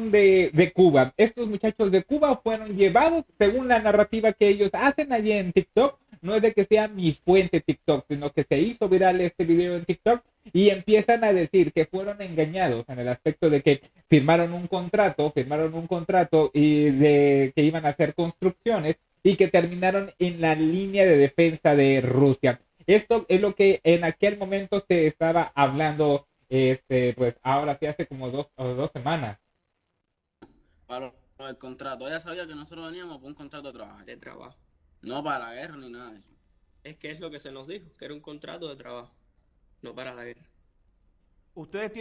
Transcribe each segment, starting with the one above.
son de Cuba. Estos muchachos de Cuba fueron llevados, según la narrativa que ellos hacen allí en TikTok, no es de que sea mi fuente TikTok, sino que se hizo viral este video en TikTok y empiezan a decir que fueron engañados en el aspecto de que firmaron un contrato y de que iban a hacer construcciones y que terminaron en la línea de defensa de Rusia. Esto es lo que en aquel momento se estaba hablando, pues ahora sí hace como 2 semanas. Para lo del contrato. Ella sabía que nosotros veníamos por un contrato de trabajo. de trabajo. No para la guerra ni nada de eso. Es que es lo que se nos dijo, que era un contrato de trabajo, no para la guerra. ¿Ustedes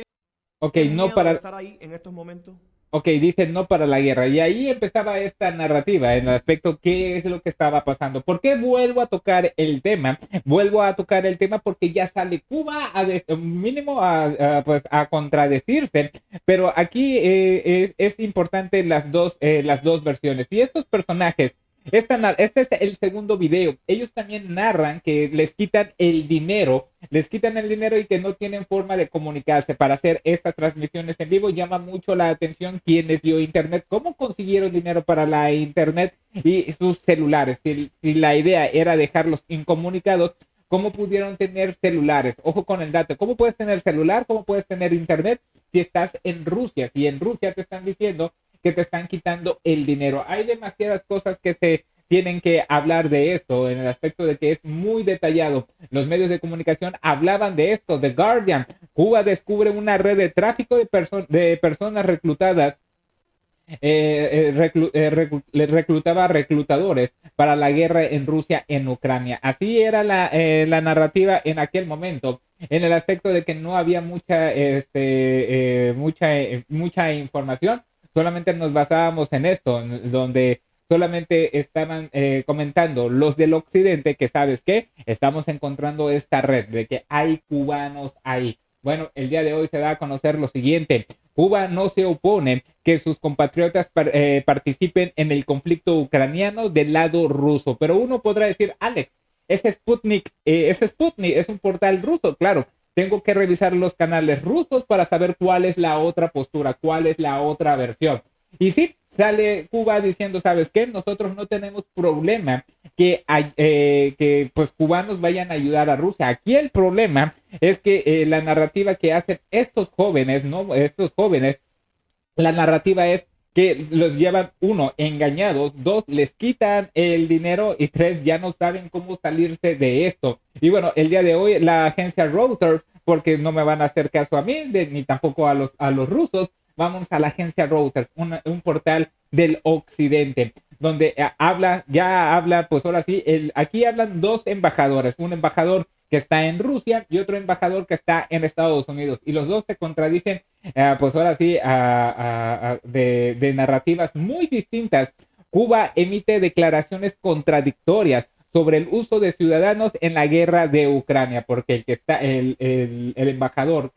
Ok, tienen no miedo de para, estar ahí en estos momentos? ok, dicen no para la guerra. Y ahí empezaba esta narrativa en el aspecto qué es lo que estaba pasando. ¿Por qué vuelvo a tocar el tema? Vuelvo a tocar el tema porque ya sale Cuba mínimo pues, a contradecirse. Pero aquí es importante las dos versiones. Y estos personajes, este es el segundo video. Ellos también narran que les quitan el dinero y que no tienen forma de comunicarse para hacer estas transmisiones en vivo. Llama mucho la atención quién les dio internet, cómo consiguieron dinero para la internet y sus celulares. Si la idea era dejarlos incomunicados, ¿cómo pudieron tener celulares? Ojo con el dato. ¿Cómo puedes tener celular? ¿Cómo puedes tener internet si estás en Rusia? Si en Rusia te están diciendo que te están quitando el dinero. Hay demasiadas cosas que se tienen que hablar de esto en el aspecto de que es muy detallado. Los medios de comunicación hablaban de esto. The Guardian, Cuba descubre una red de tráfico de personas reclutadas. Reclutaba reclutadores para la guerra en Rusia, en Ucrania. Así era la narrativa en aquel momento, en el aspecto de que no había mucha información, solamente nos basábamos en esto, donde solamente estaban comentando los del occidente que sabes que estamos encontrando esta red de que hay cubanos ahí. Bueno, el día de hoy se da a conocer lo siguiente. Cuba no se opone que sus compatriotas participen en el conflicto ucraniano del lado ruso, pero uno podrá decir, Alex, ese Sputnik es un portal ruso, claro. Tengo que revisar los canales rusos para saber cuál es la otra postura, cuál es la otra versión. Y sí, sale Cuba diciendo, ¿sabes qué? Nosotros no tenemos problema que pues cubanos vayan a ayudar a Rusia. Aquí el problema es que la narrativa que hacen estos jóvenes, ¿no? Estos jóvenes, la narrativa es que los llevan, uno, engañados, dos, les quitan el dinero y tres, ya no saben cómo salirse de esto. Y bueno, el día de hoy la agencia Reuters, porque no me van a hacer caso a mí, ni tampoco a los rusos, vamos a la agencia Reuters, un portal del occidente, donde habla, pues ahora sí, aquí hablan dos embajadores, un embajador que está en Rusia y otro embajador que está en Estados Unidos. Y los dos se contradicen, pues ahora sí, de narrativas muy distintas. Cuba emite declaraciones contradictorias sobre el uso de ciudadanos en la guerra de Ucrania, porque el embajador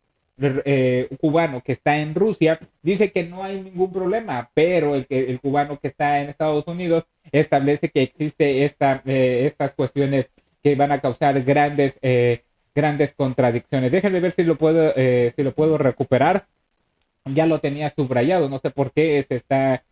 cubano que está en Rusia dice que no hay ningún problema, pero el cubano que está en Estados Unidos establece que existe estas cuestiones que van a causar grandes contradicciones. Déjenme ver si lo puedo recuperar. Ya lo tenía subrayado, no sé por qué se está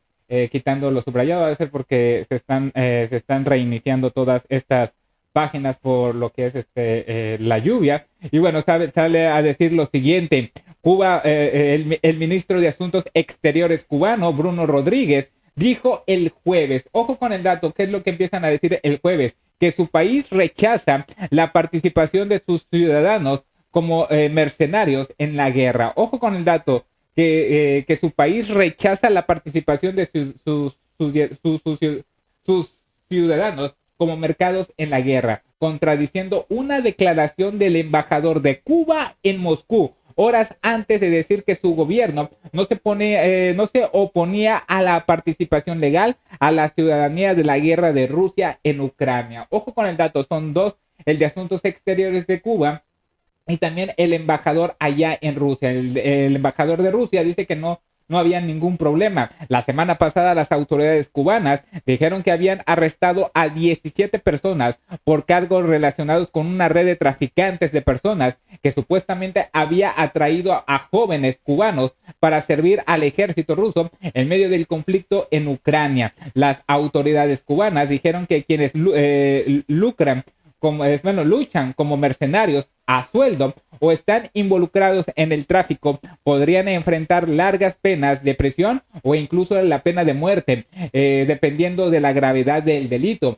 quitando lo subrayado, debe ser porque se están reiniciando todas estas páginas por lo que es la lluvia. Y bueno, sale a decir lo siguiente. Cuba, el ministro de Asuntos Exteriores cubano, Bruno Rodríguez, dijo el jueves, ojo con el dato, ¿qué es lo que empiezan a decir el jueves? Que su país rechaza la participación de sus ciudadanos como mercenarios en la guerra. Ojo con el dato, que su país rechaza la participación de sus ciudadanos como mercados en la guerra, contradiciendo una declaración del embajador de Cuba en Moscú, horas antes de decir que su gobierno no se oponía a la participación legal a la ciudadanía de la guerra de Rusia en Ucrania. Ojo con el dato, son dos, el de Asuntos Exteriores de Cuba y también el embajador allá en Rusia. El embajador de Rusia dice que no había ningún problema. La semana pasada las autoridades cubanas dijeron que habían arrestado a 17 personas por cargos relacionados con una red de traficantes de personas que supuestamente había atraído a jóvenes cubanos para servir al ejército ruso en medio del conflicto en Ucrania. Las autoridades cubanas dijeron que quienes luchan como mercenarios a sueldo o están involucrados en el tráfico podrían enfrentar largas penas de prisión o incluso la pena de muerte, dependiendo de la gravedad del delito.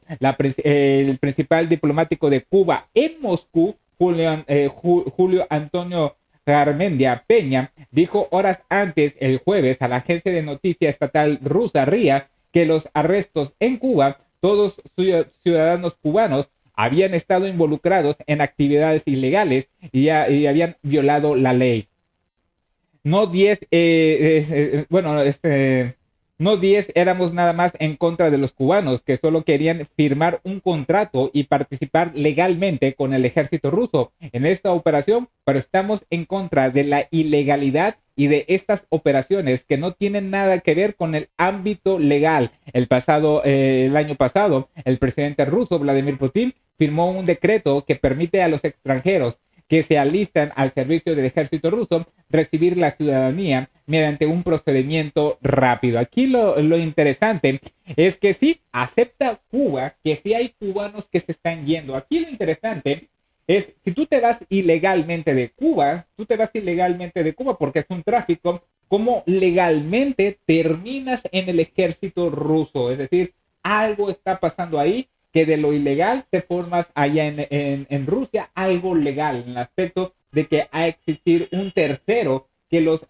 El principal diplomático de Cuba en Moscú, Julio Antonio Garmendia Peña, dijo horas antes el jueves a la agencia de noticias estatal rusa RIA que los arrestos en Cuba, todos ciudadanos cubanos, habían estado involucrados en actividades ilegales y habían violado la ley. No 10, no 10 éramos nada más en contra de los cubanos que solo querían firmar un contrato y participar legalmente con el ejército ruso en esta operación, pero estamos en contra de la ilegalidad y de estas operaciones que no tienen nada que ver con el ámbito legal. El año pasado, el presidente ruso Vladimir Putin firmó un decreto que permite a los extranjeros que se alistan al servicio del ejército ruso recibir la ciudadanía mediante un procedimiento rápido. Aquí lo interesante es que sí acepta Cuba que sí hay cubanos que se están yendo. Aquí lo interesante es, si tú te vas ilegalmente de Cuba, porque es un tráfico, ¿cómo legalmente terminas en el ejército ruso? Es decir, algo está pasando ahí que de lo ilegal te formas allá en Rusia algo legal, en el aspecto de que ha existir un tercero que los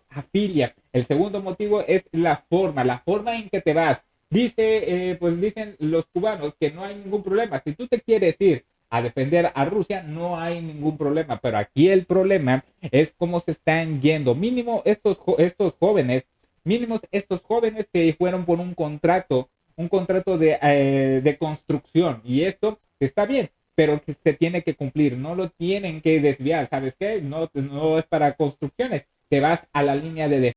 afilia. El segundo motivo es la forma en que te vas. Dicen los cubanos que no hay ningún problema. Si tú te quieres ir a defender a Rusia, no hay ningún problema, pero aquí el problema es cómo se están yendo. Mínimo estos jóvenes que fueron por un contrato de construcción, y esto está bien, pero que se tiene que cumplir, no lo tienen que desviar. ¿Sabes qué? No es para construcciones, te vas a la línea de defensa.